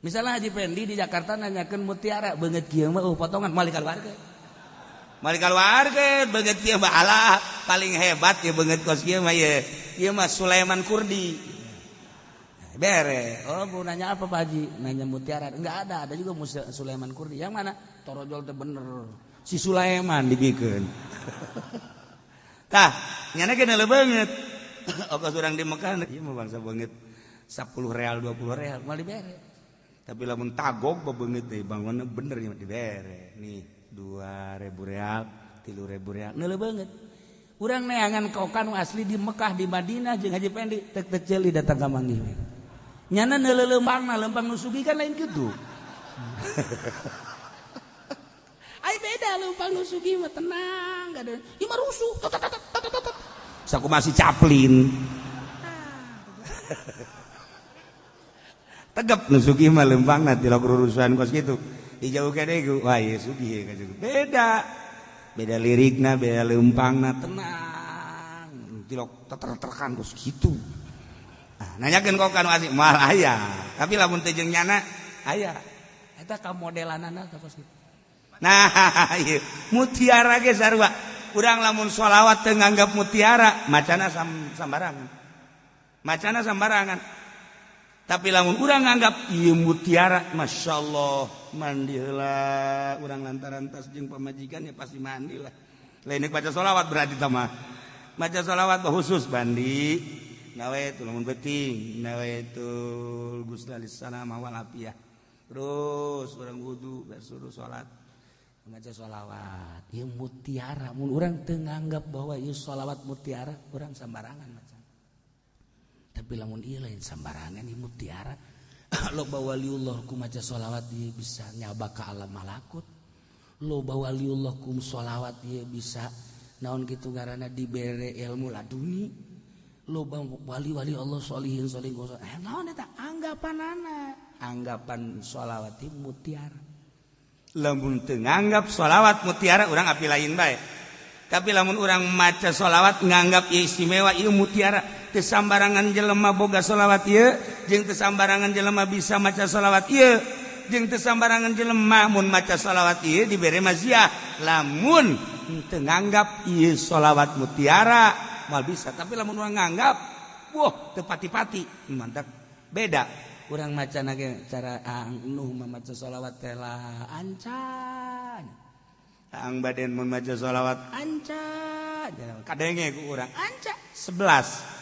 S1: misalnya Haji Pendi di Jakarta nanyakeun mutiara beungeut kieu mah potongan moal dikaluarkeun Malika warga beungeut kieu mah alah paling hebat ya beungeut kos kieu mah ieu mah Sulaiman Kurdi. Bere. Oh, mau nanya apa Pak Haji? Nanya mutiara. Enggak ada juga Sulaiman Kurdi. Yang mana? Torojol teh bener. Si Sulaiman dibikeun. Tah, nyana kena lebeungeut. Ongkos urang di Mekah ieu mah bangsa beungeut 10 real 20 real moal dibere. Tapi lamun tagog beungeut teh bangunna bener nya dibere. Nih 2.000 real, 3.000 real, neuleuh banget. Urang neangan kokan asli di Mekah di Madinah jeung Haji Pendi tek ceuli datang ka manggih. Nyana neuleuh lempang nu sugih kan lain kitu. Ai beda lempang nu sugih mah tenang, gak ada. Ieu mah rusuh. Saku masih caplin. Tegep nu sugih mah lempangna ti log rurusan kos kitu. Dijauh kene wah ieu sugih ka juga beda lirikna beda leumpangna tenang tilok teter-terkan kos kitu nanyakeun kok anu asik moal aya tapi lamun teh jeung nyana aya eta ka modelanana kos kitu nah ieu mutiara ge sarua urang lamun sholawat teu nganggap mutiara macana sambarangan tapi lamun urang nganggap ieu mutiara masyaallah mandi heula urang lantaran tas jeung pamajikan ya pasti mandi lah lain baca sholawat berarti tah mah baca sholawat khusus mandi nawaitu lamun penting nawaitu gusnalis salamah wal afiyah terus urang wudu suruh salat baca sholawat ieu mutiara mun urang teu nganggap bahwa ieu sholawat mutiara urang sambarangan macam tapi lamun ieu lain sambarangan ieu mutiara loba waliullah ku maca sholawat dia bisa nyaba ka alam malakut loba waliullah ku sholawat dia bisa naon kitu ngaranna dibere ilmu laduni loba wali-wali Allah sholihin naon eta anggapan sholawat ieu mutiara lamun teu nganggap sholawat mutiara urang api lain bae tapi lamun urang maca sholawat nganggap ieu istimewa ieu mutiara teu sambarangan jelema boga sholawat ieu jeung teu sambarangan jelema bisa maca sholawat ieu jeung teu sambarangan jelema mun maca sholawat ieu dibere maziah lamun teu nganggap ieu sholawat mutiara moal bisa tapi lamun urang nganggap wah teu pati-pati mantap beda urang macana ge cara nuh maca sholawat teh lah ancan ang baden mun maca sholawat ancan kadenge ku urang ancan 11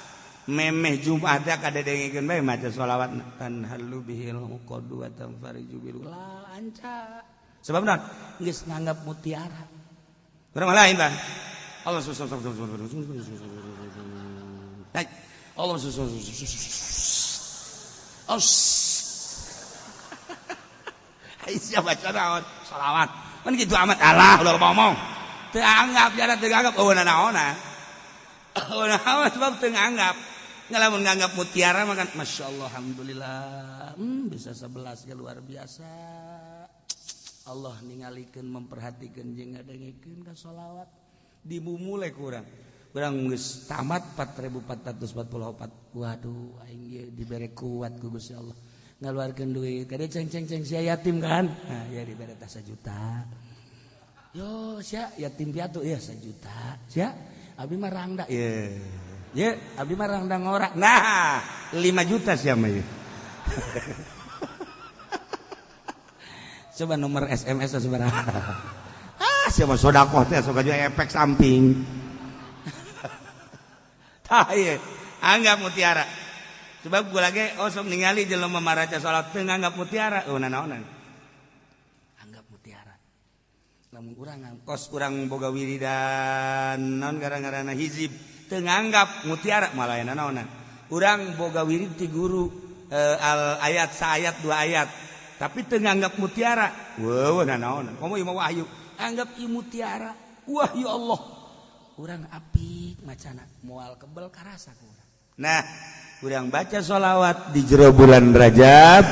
S1: memeh Jumat teh kadedengekeun bae maca sholawat tanhalu bihil qadu wa tanfariju bil lanca sebab naon geus nganggap mutiara urang lain Bang Allah Allah Aisyah baca naon sholawat kan gitu amat Allah udah ngomong teu anggap jara teu anggap naona sebab teu anggap ngalamun nganggap mutiara makan Masya Allah Alhamdulillah bisa 11 ya luar biasa Allah ningalikeun memperhatikan jeung ngadengikeun ka sholawat dibumule kurang geus tamat 4444 waduh aing ge dibere kuat ku Gusti Allah ngaluarkeun duit kade ceng-ceng sia yatim kan nah ya dibere tah 1 juta yo sia yatim piatu ya 1 juta sia abi mah rangda ya abdi mah rangda ngorak nah 5 juta sia mah coba nomor SMS sabaraha sia mah sedekah teh sok aja efek samping tah ieu anggap mutiara sebab gue lagi sok ningali jelema maraca salat teu nganggap mutiara naonan anggap mutiara lamun urang kos urang boga wiridan naon gara-garana hizib teu nganggap mutiara malah naonan urang boga wirid ti guru al ayat saayat 2 ayat tapi teu nganggap mutiara naonan komo ieu wahyu anggap ieu mutiara wah ya Allah urang apik macana moal kebel karasa ku urang nah urang baca sholawat di jero bulan Rajab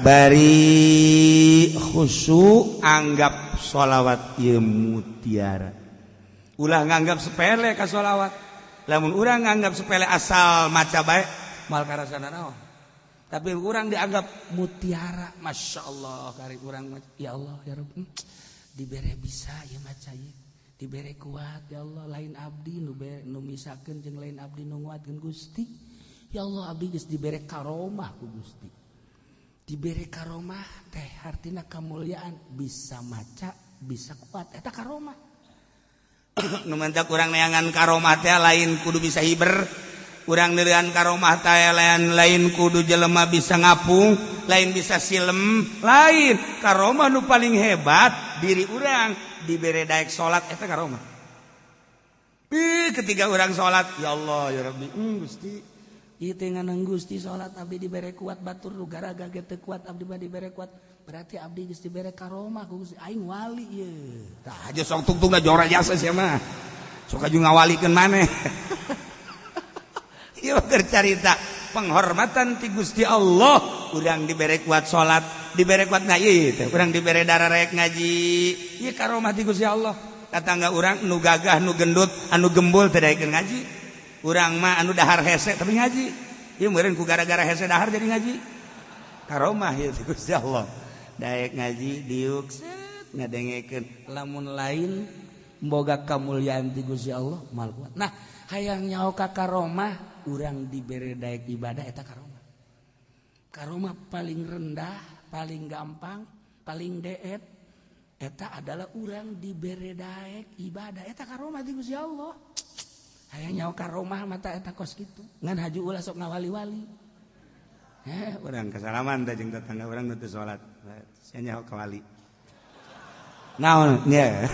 S1: bari khusyuk anggap sholawat ieu mutiara ulah nganggap sepele ka sholawat lamun urang nganggap sepele asal maca bae moal karasana naon tapi urang dianggap mutiara Masya Allah kari urang ya Allah ya Rabb dibere bisa ya maca ieu dibere kuat ya Allah lain abdi nu misakeun jeung lain abdi nu nguatkeun Gusti ya Allah abdi geus dibere karomah ku Gusti dibere karomah teh artina kamulyaan bisa maca bisa kuat eta karomah nu mentak urang neangan karomah teh lain kudu bisa hiber urang neureun karomah teh lain kudu jelema bisa ngapung lain bisa silem lain karomah nu paling hebat diri urang dibere daek salat eta karomah ketika urang salat ya Allah ya Rabbi Gusti ieu teh nganang Gusti salat abdi dibere kuat batur nu garaga ge teu kuat abdi mah dibere kuat berarti abdi geus dibere karomah ku Gusti aing wali ieu tah aja sok tungtungna jora jasa sia mah sok aju ngawalikeun maneh ieu keur carita penghormatan ti Gusti Allah urang dibere kuat salat dibere kuat ngaji teh urang dibere dara rek ngaji ieu karomah ti Gusti Allah tatangga urang nu gagah nu gendut anu gembul teu daekeun ngaji urang mah anu dahar hese tapi ngaji ieu meureun ku gara-gara hese dahar jadi ngaji karomah ieu ti Gusti Allah daek ngaji diuk set ngadengekeun lamun lain boga kamulyaan ti Gusti Allah mal kuat nah hayang nyaho ka karomah urang dibere daek ibadah eta karomah paling rendah paling gampang paling deet eta adalah urang dibere daek ibadah eta karomah ti Gusti Allah hayang nyaho karomah mata eta kos kitu ngan haju ulah sok ngawali-wali urang kasalaman teh jeung tetangga urang nu teu salat sia nyaho ka wali naon nya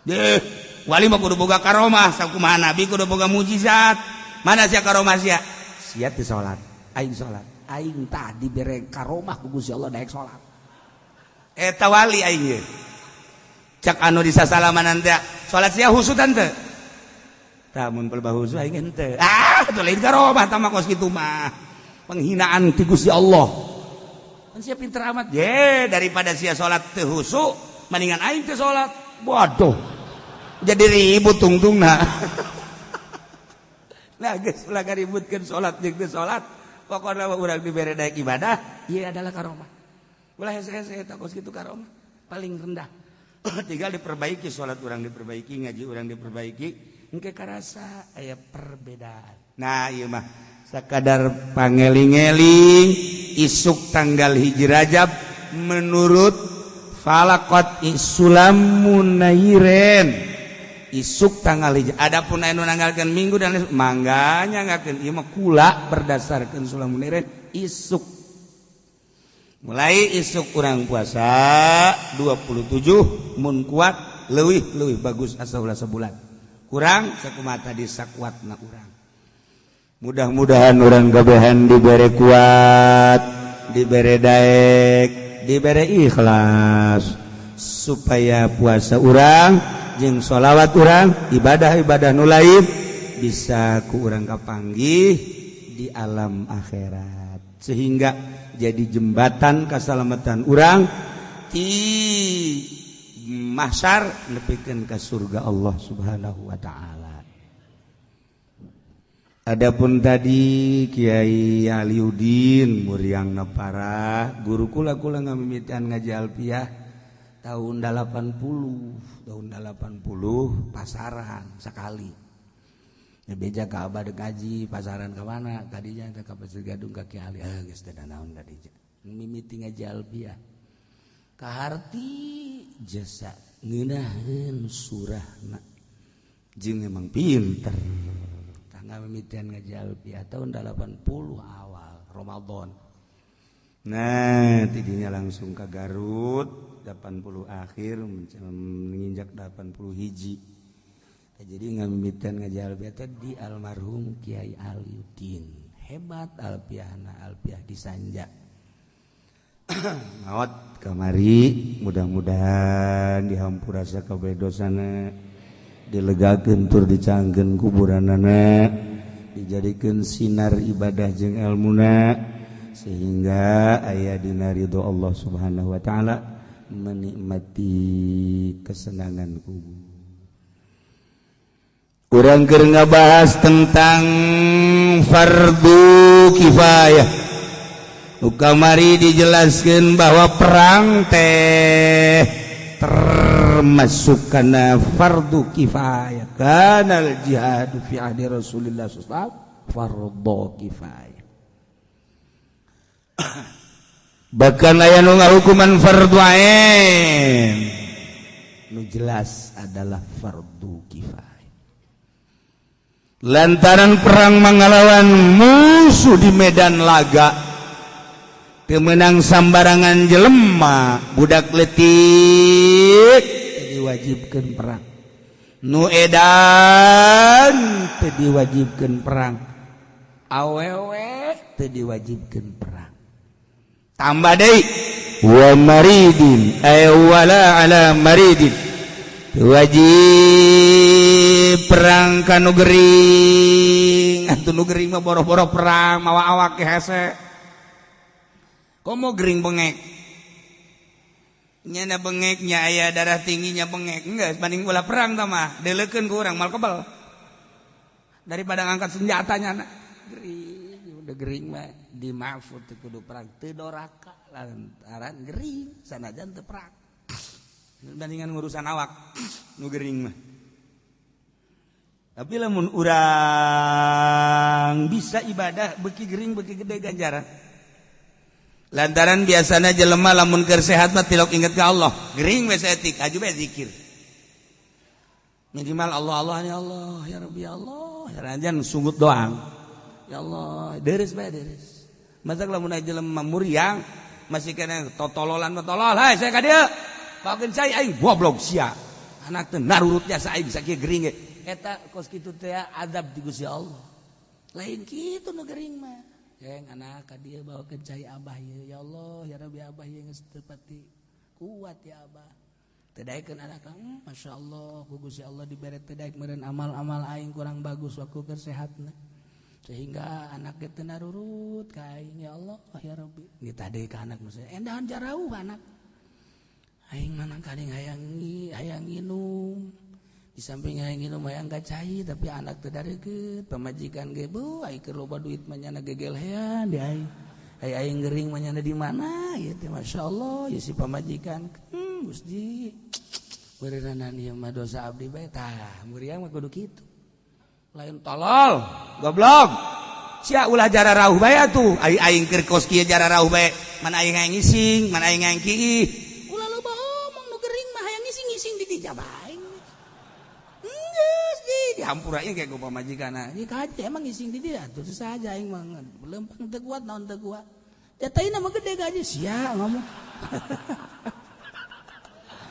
S1: deh wali mah kudu boga karomah sakumaha nabi kudu boga mujizat mana sia karomah sia teu salat aing tah dibere karomah ku Gusti Allah daek salat eta wali aing cak anu disasalaman teh salat sia husudan teu tah mun pelbah husu aing henteu teu lain karomah tah mah kos kitu mah penghinaan ti Gusti Allah kan sia pinter amat daripada sia salat teu husu mendingan aing teu salat waduh jadi ribut tungtungna nah geus ulah gaributkeun salat jeung teu salat pokona urang dibere daek ibadah ieu adalah karomah ulah hese-hese eta kos kitu karomah paling rendah tinggal diperbaiki salat urang diperbaiki ngaji urang diperbaiki engke karasa aya perbedaan nah ieu mah sakadar pangeling-eling isuk tanggal hiji Rajab menurut falaqat isulamun nairen isuk tanggal hiji adapun anu nanggalkeun minggu dan mangganya ngakeun ieu mah kula berdasarkeun sulamun nairen isuk mulai isuk urang puasa 27 mun kuat leuwih bagus asa ulah sebulan kurang sakumaha tadi sakuatna urang mudah-mudahan urang gabehan dibere kuat dibere daek dibere ikhlas supaya puasa urang jeung sholawat urang ibadah-ibadah nu lain bisa ku urang kapanggih di alam akhirat sehingga jadi jembatan keselamatan urang ti mahsyar nepikeun ka surga Allah Subhanahu wa taala. Adapun tadi Kiai Aliuddin Muriang Nepara guru kula ngamimitian ngaji alfiah tahun 80 pasaran sekali. Ya beja ka abah deuk ngaji pasaran ka mana kadinya teh ka Pasir Gadung ka Kiai Ali geus teh naon kadinya mimiti ngaji alfiah kaharti jasa ngeunaheun surahna jeung emang pinter ngamimitian ngaji alfiah tahun 80 awal Ramadan. Nah, tidinya langsung ke Garut 80 akhir menginjak 80 hiji. Jadi ngamimitian ngaji alfiah di almarhum Kiai Aliuddin. Hebat alfiahna, alfiah disanja. Maot kamari mudah-mudahan dihampurasa kabeh dosana, dilegakeun tur dicangkeun kuburanana, dijadikeun sinar ibadah jeung ilmuna sehingga aya dina ridho Allah Subhanahu wa taala menikmati kesenangan kubur. Urang keur ngabahas tentang fardu kifayah. Kamari dijelaskan bahwa perang teh termasuk kana fardu kifayah. Kana jihad fi ahdi Rasulillah sallallahu alaihi wasallam fardu kifayah. Bahkan aya nu ngahukuman fardu ain. Nu jelas adalah fardu kifayah. Lantaran perang mangalawan musuh di medan laga, kemenang sambarangan jelema, budak letik diwajibkan perang, nu edan teu diwajibkan perang, awewe teu diwajibkan perang. Tambah deui wa maridin ay wala ala maridin, wajib perang kanu gering. Atuh nu gering mah boro-boro perang mawa awak ke hese. Komo gering bengek. Nya bengek nya aya darah tingginya bengek. Enggeus banding bola perang tah mah deleukeun ku urang mal kebal. Daripada ngangkat senjatanya na. Gering, udah gering mah dimaafut teu kudu perang teu doraka lantaran gering sanajan teu perang. Bandingan ngurusan awak nu gering mah. Tapi lamun urang bisa ibadah beki gering beki gede ganjaran. Lantaran biasana jelema lamun keur sehat mah tilok inget ka Allah, gering we saeutik aju bae zikir. Minimal Allah Allah ya Allah ya Rabbi ya Allah, ranjan sungut doang. Ya Allah, deres bae deres. Masak lamun jelema muriang masih kena totololan tolol, hai saya ka dieu. Pakeun cai aing goblok sia. Anak teh narurutnya sae bisa kieu gering ge. Eta kos kitu teh adab di Gusti Allah. Lain kitu nu gering mah. Yang anak ka dieu bawakeun cai abah ye. Ya Allah, ya Rabbi abah ye geus teu pati kuat ya abah. Teu daekeun anak masyaallah ku Gusti Allah dibere teu daek meureun amal-amal aing kurang bagus waktu keur sehatna. Sehingga anak teh narurut ka aing ya Allah, ya Rabbi. Nita deui ka anak maksudnya endahan jarauh anak. Aing mana kadang hayang nginum, di samping hayang nginum hayang kacai, tapi anak teu dareget, pamajikan ge beuh aing keur loba duit mah nyana gegel hean di aing. Aing gering mah nyana di mana ieu teh masyaallah ya si pamajikan. Gusti beureunan ieu mah dosa abdi bae tah, muriang mah kudu kitu. Lain tolol, goblok. Sia ulah jara rauh bae atuh, aing keur kos kieu jara rauh bae, man aing hayang ngising, man aing hayang kieu. Ngising di dijabain. Geus dihampura ieu ge ku pamajikanna. Ieu kaje emang ngising di dia atuh saja aing mah leumpang teu kuat naon teu kuat. Jataina mah gede gaji sia ngomong.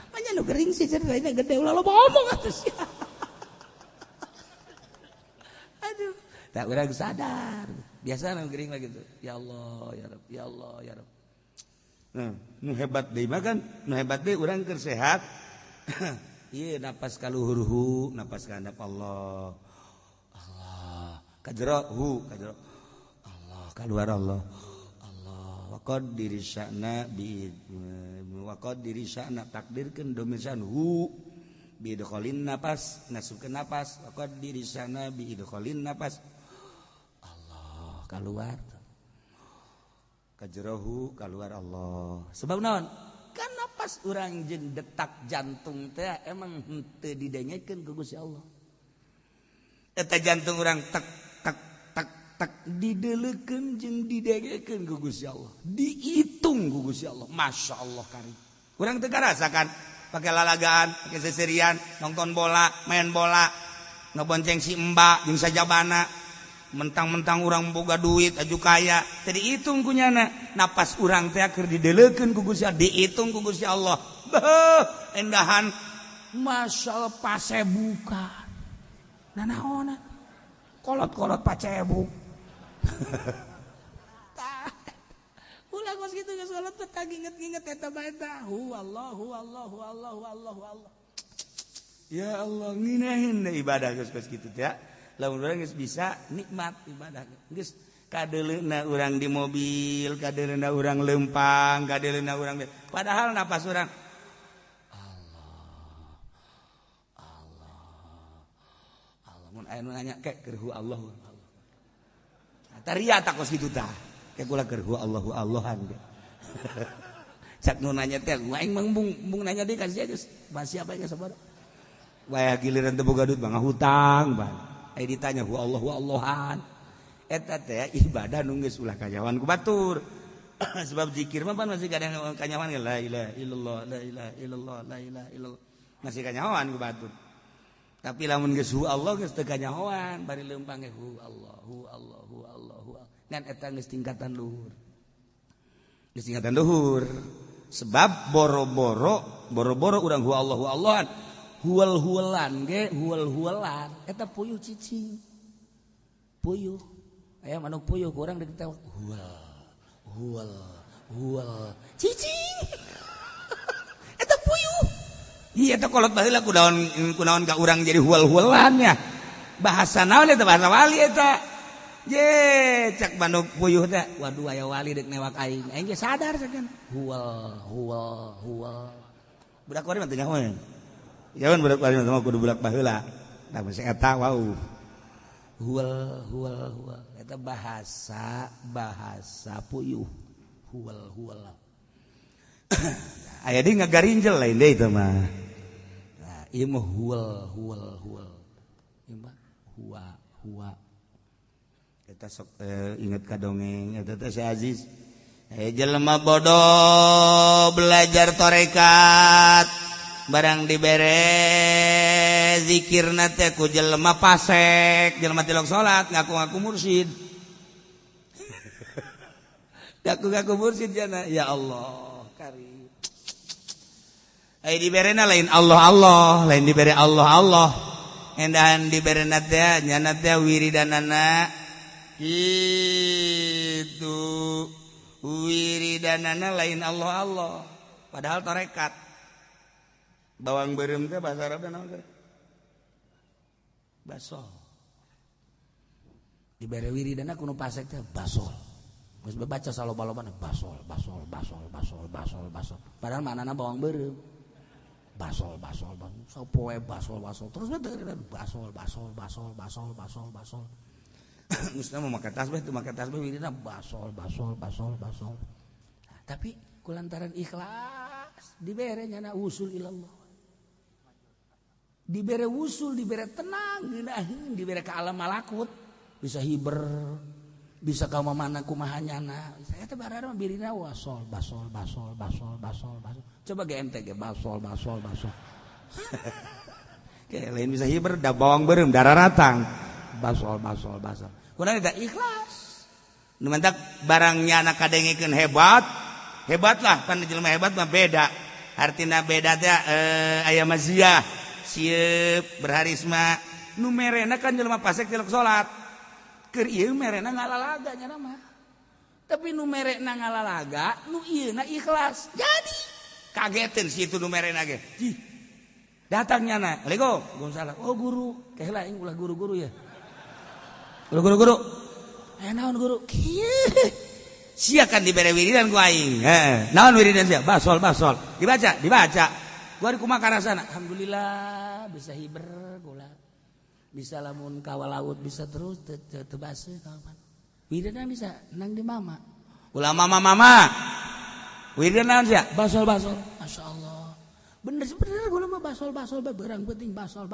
S1: Manya nu gering sih ceritaina gede ulah loba omong atuh sia. Aduh, tak urang sadar. Biasa nu gering lagi tuh. Ya Allah, ya Rabb, ya Allah, ya Rabb. Nah, nu hebat deui mah kan, nu hebat deui urang keur sehat. Iya napas kaluhurhu napas ka handap Allah Allah kajero kajero Allah keluar Allah Allah waqad diri sya'na bi waqad diri sya'na takdirkeun domisan bi idkhalin napas nasupkeun napas waqad diri sya'na bi idkhalin napas Allah keluar kajero keluar Allah sebab naon kan napas urang jeung detak jantung teh emang henteu didengekeun ku Gusti Allah. Eta jantung urang tek tek tek tek dideleukeun jeung didengekeun ku Gusti Allah. Diitung ku Gusti Allah. Masyaallah karim. Urang teu ngarasakan pake lalagaan, pake seserian, nonton bola, main bola, ngebonceng si emba jeung sajabana, mentang-mentang urang boga duit aju kaya tadi hitung kunyana napas urang teh keur didelekeun ku Gusti Allah dihitung ku Gusti Allah beuh endahan masyaallah pasebukan nah naon kolot-kolot pacebuk ulah kos kitu geus salat teh inget-inget eta bae tah Allahu ya Allah nginahin ibadah geus kitu teh lamun urang geus bisa nikmat ibadah geus kadeleuna urang di mobil kadeleuna urang leumpang kadeleuna urang padahal napas urang Allah mun aya nu nanya ke keur Allah tah ria tak kos kitu tah ke kula keur Allahan cak nu nanya teh aing mung nanya deui ka sia geus masih apa geus sabaraha wae giliran teu boga duit mah ngahutang bae ai ditanya Allahan eta teh ibadah nu geus ulah kanyawan ku batur sebab zikir mah pan masih kadang kanyawan la ilaha illallah la ilaha illallah la ilaha illallah masih kanyawan ku batur tapi lamun geus Allah geus teu kanyawan bari leumpang ge Allah ngan eta geus tingkatan luhur sebab boro-boro urang Allahan huwal-huwalan ge huwal-huwalan eta puyuh cicing puyuh aya manuk puyuh kurang dek teh huwal cicing eta puyuh ieu eta kolot baheula kunaon ka urang jadi huwal-huwalan nya bahasa naon eta bahasa wali eta ye cak manuk puyuh teh waduh aya wali dek newak aing ge sadar sakeun huwal budak wari mah teu nyaho jangan budak wali mah kudu budak baheula da masih eta wau huwal eta bahasa puyuh huwal aya deui ngagarinjel lain deui teh mah nah ieu mah huwal ieu mah huwa eta sok inget ka dongeng eta teh si Aziz jelema bodoh belajar tarekat barang dibere zikirna teh ku jelema pasek jelema tilok salat ngaku-ngaku mursyid ngaku-ngaku mursyid jana ya Allah karim ai diberena lain Allah lain dibere Allah endahan diberena teh nyana teh wiridanana itu wiridanana lain Allah padahal tarekat bawang beureum teh bahasa Arabna naon teh basol dibere wiridana kuno pasek teh basol geus baca saloba-lobana basol padahal manana bawang beureum basol sapoe basol terus basol Musna mau make tasbih teu make tasbih wiridna basol tapi kulantaran ikhlas dibere nyana usul ilallah dibere usul dibere tenang ngeunaheun dibere ka alam malakut bisa hiber bisa ka mana kumaha nyana eta barara mah birina wasol basol coba ge ente ge basol ke lain bisa hiber da bawang beureum dararatang basol kunaon eta ikhlas nu mentak barang nyana kadengekeun hebat lah pan jelema hebat mah beda artina beda teh aya maziah sieup berharisma nu merena kan jelema pasek tilok salat keur ieu merena ngalalaga nya mah tapi nu merena ngalalaga nu ieuna ikhlas jadi kageteun si itu nu merena ge datang nyana Waalaikumsalam oh guru kehela aing ulah guru-guru ya guru naon guru kieu sia kan dibere wiridan ku aing naon wiridan sia basol dibaca gua kumaha karasana alhamdulillah bisa hiber gula bisa lamun kawal laut bisa terus teu baseuh kawan wiridan bisa nang di mama ulah mama wiridan naon sia basol masyaallah bener gula mah basol beurang penting basol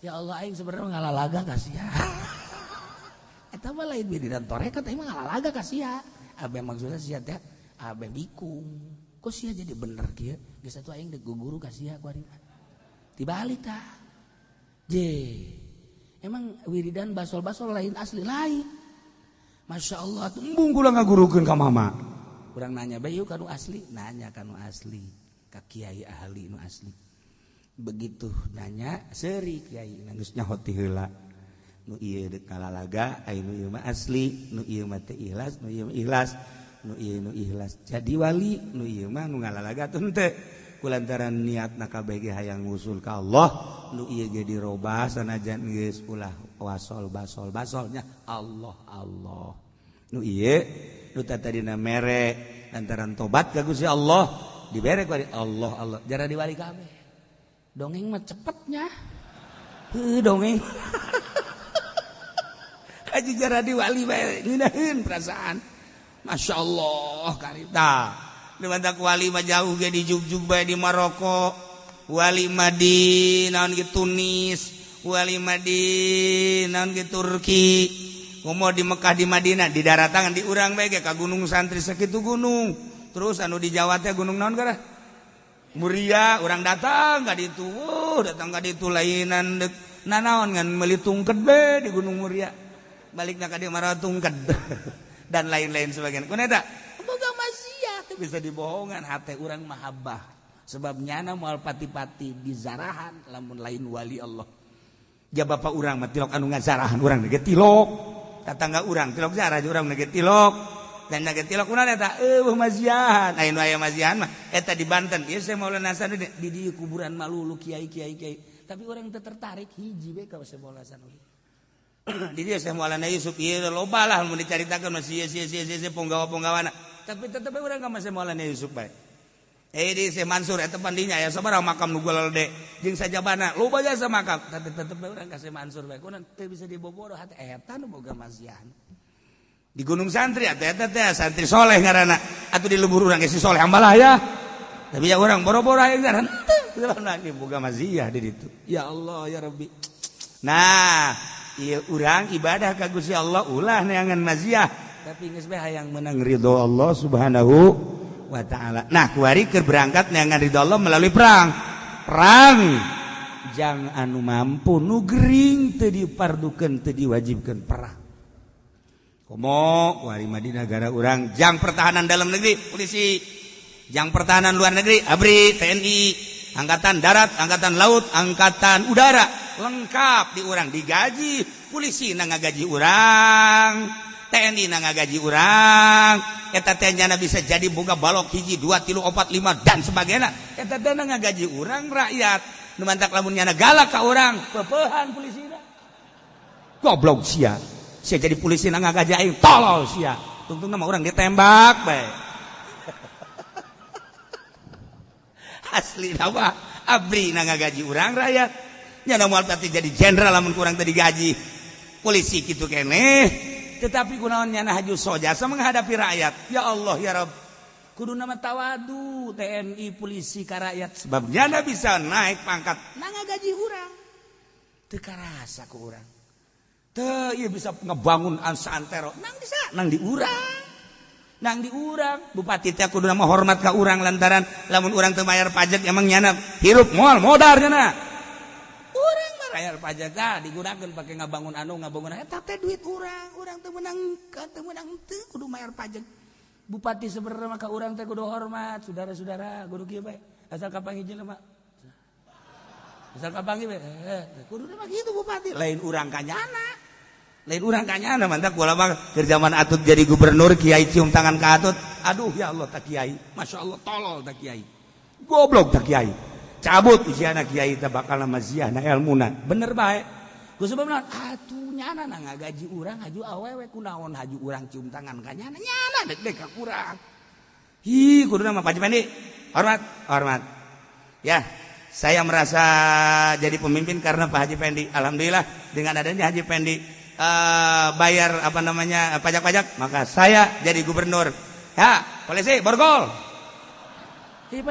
S1: ya Allah aing sebenarnya ngalalaga ka sia eta mah lain wiridan tarekat aing mah ngalalaga ka sia abeh maksudna sia teh abeh bikung kok sia jadi bener kieu geus atuh aing dek guru ka sia ku ari tibalik tah emang wiridan basol-basol lain asli lain. Masya Allah tuh embung kula ngagurukeun ka mama. Urang nanya bae yuk kanu asli, nanya kanu asli ka kiai ahli nu asli. Begitu nanya seuri kiai geus nyaho ti heula. Nu ieu deuk kalalaga, anu ieu mah asli, nu ieu mah teu ikhlas, nu ieu ikhlas, nu ieu nu ikhlas. Jadi wali, nu ieu mah nu ngalalaga teu henteu. Kulantaran niatna kabeh ge hayang ngusul ka Allah, nu ieu ge dirobah sanajan geus ulah wasol basol-basolnya Allah Allah. Nu ieu nu tadina mere lantaran tobat ka Gusti Allah, dibere ku Allah Allah. Jara diwali kabeh. Dongeng mah cepetnya. Heuh dongeng. Haji jara diwali bae ngeunaheun perasaan. Masya Allah karita. Dimantak wali mah jauh ge di Jugjug bae di Maroko. Wali mah di naon ge Tunis, wali mah di naon ge Turki. Komo di Mekah di Madinah di daratan di urang bae ge ka gunung santri sakitu gunung. Terus anu di Jawa teh gunung naon gara? Muria, urang datang ka ditu. Datang ka ditu lainan deuk nanaon ngan meuli tungked bae di Gunung Muria. Balikna ka dieu marawa tungked dan lain-lain sebagainya. Kunaeta boga maksiat bisa dibohongan hate urang mahabbah. Sebab nyana moal pati-pati dizarahan lamun lain wali Allah. Ja bapak urang mah tilok anu ngazarahan urang ge tilok. Tatangga urang tilok zarah urang ge tilok. Dan nage tilok kunaon eta? Mazian. Aya nu aya mazian mah eta di Banten. Ieu saya Maulana Hasan di dieu kuburan malulu kiai. Tapi orang teu tertarik hiji we ka Syekh Maulana Hasan. Di dieu Syekh Maulana Yusuf ieu loba lah mun dicaritakeun mah sia ponggawa-ponggawana. Tapi tetep we urang ka Syekh Maulana Yusuf bae. Di Syekh Mansur eta pandinya aya sabaraha makam nu golelde jeung sajabana loba jasa makam. Tapi tetep we urang ka Syekh Mansur bae. Kunaon teu bisa diboboro hate eta nu boga mazian. Di Gunung Santri eta teh santri soleh ngaranna atuh di lembur urang ge si soleh ambalah ya. Tapi ya urang boro-boro aya ngaran teu nani boga maziyah di ditu. Ya Allah ya Rabbi. Nah, ieu urang ibadah ka Gusti Allah ulah neangan maziyah, tapi geus bae hayang menang ridho Allah Subhanahu wa taala. Nah, kuari keur berangkat neangan ridho Allah melalui perang. Perang jang anu mampu nu gering teu dipardukeun teu diwajibkeun perang. Komo wari Madinah negara urang jang pertahanan dalam negeri polisi, jang pertahanan luar negeri ABRI, TNI, angkatan darat, angkatan laut, angkatan udara lengkap di urang digaji. Polisi na ngagaji urang, TNI na ngagaji urang, eta teh nya bisa jadi boga balok hiji 2 3 4 5 dan sebagainya. Eta teh na ngagaji urang rakyat. Nu mantak lamun nya galak ka urang, peupehan polisina. Goblok sia. Sia jadi polisi na ngagaji aing tolol sia. Tungtung nama orang ditembak bae. Asli nama ABRI na ngagaji urang rakyat. Nya moal pati jadi jenderal lamun kurang teu digaji. Polisi kitu keneh. Tetapi kunaon nya haju sojasa menghadapi rakyat. Ya Allah ya Rabb. Kudu nama tawadu TNI polisi ka rakyat sebab nya bisa naik pangkat na ngagaji urang. Teu karasa ku urang. Teu ieu bisa ngebangun santero nang di urang. Nang di urang bupati teh kudu nama hormat ka urang lantaran lamun urang teu mayar pajak emang nyana hirup moal modar cenah. Urang mah bayar pajak digunakeun pake ngabangun eta teh duit urang teu menang teu kudu mayar pajak. Bupati sebenarnya mah ka urang teh kudu hormat, saudara-saudara kudu kieu bae. Asal kapangijil mah. Asal kapangi bae. Kudu mah kitu bupati, lain urang kanyana. Lain urang kanyana mantak kula mah keur zaman Atut jadi gubernur kiai cium tangan ka Atut. Aduh ya Allah tak kiai. Masya Allah tolol tak kiai. Goblok tak kiai. Cabut usiana kiai teh bakal maziah na ilmuna. Bener bae. Ku sebabna atuh nyana na ngagaji urang haju awewe kunaon haju urang cium tangan ka nyana dek ka kurang. Hi kudu mah Pak Haji Pendi. Hormat. Ya, saya merasa jadi pemimpin karena Pak Haji Pendi. Alhamdulillah dengan adanya Haji Pendi bayar pajak-pajak, maka saya jadi gubernur. Ya, polisi borgol. Iya